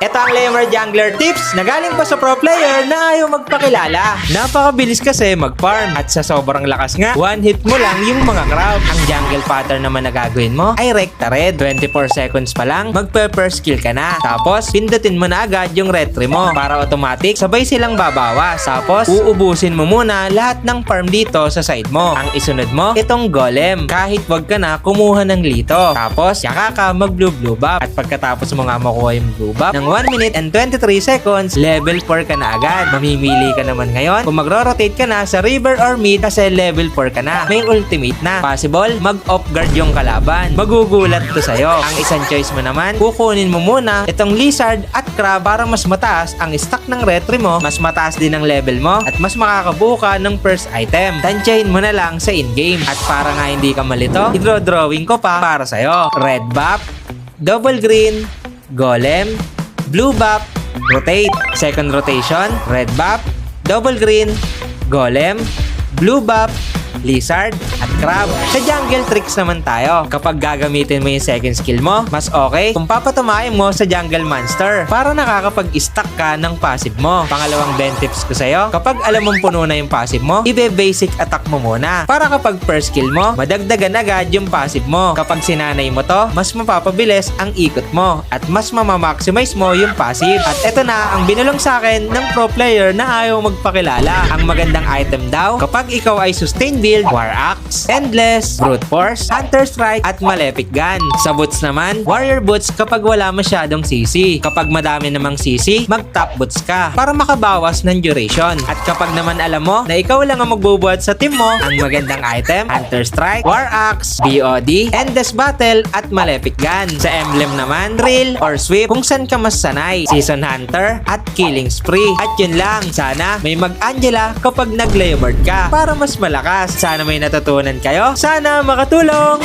Ito ang Lamer Jungler Tips na galing pa sa pro player na ayaw magpakilala. Napakabilis kasi mag-farm at sa sobrang lakas nga, one hit mo lang yung mga crowd. Ang jungle pattern naman na gagawin mo ay Recta Red. 24 seconds pa lang, magpe-first kill ka na. Tapos, pindutin mo na agad yung retry mo para automatic sabay silang babawas. Tapos, uubusin mo muna lahat ng farm dito sa side mo. Ang isunod mo, itong golem. Kahit wag ka na kumuha ng lito. Tapos, yaka ka mag-blue buff. At pagkatapos mo nga makuha yung blue buff, ng 1 minute and 23 seconds, level 4 ka na agad. Mamimili ka naman ngayon kung magro-rotate ka na sa river or mid kasi level 4 ka na. May ultimate na. Possible, mag-off guard yung kalaban. Magugulat to sa'yo. Ang isang choice mo naman, kukunin mo muna itong lizard at crab para mas mataas ang stock ng retry mo, mas mataas din ang level mo, at mas makakabuo ka ng first item. Tansyahin mo na lang sa in-game. At para nga hindi ka malito, i-drawing ko pa para sa'yo. Red buff, double green, golem, blue buff, rotate. Second rotation, red buff, double green, golem, blue buff, lizard, at crab. Sa jungle tricks naman tayo. Kapag gagamitin mo yung second skill mo, mas okay kung papatumain mo sa jungle monster para nakakapag-stack ka ng passive mo. Pangalawang ben tips ko sa'yo, kapag alam mong puno na yung passive mo, ibe-basic attack mo muna. Para kapag first skill mo, madagdagan agad yung passive mo. Kapag sinanay mo to, mas mapapabilis ang ikot mo at mas mamamaximize mo yung passive. At eto na ang binulong sa akin ng pro player na ayaw magpakilala. Ang magandang item daw, kapag ikaw ay sustain build, War Axe, Endless, Brute Force, Hunter Strike, at Malefic Gun. Sa boots naman, Warrior Boots kapag wala masyadong CC. Kapag madami namang CC, mag-top boots ka para makabawas ng duration. At kapag naman alam mo na ikaw lang ang magbubuhat sa team mo, ang magandang item, Hunter Strike, War Axe, BOD, Endless Battle, at Malefic Gun. Sa emblem naman, Drill or Sweep kung saan ka mas sanay, Season Hunter, at Killing Spree. At yun lang, sana may mag-Angela kapag nag-Layerbird ka para mas malakas. Sana may natutunan kayo. Sana makatulong!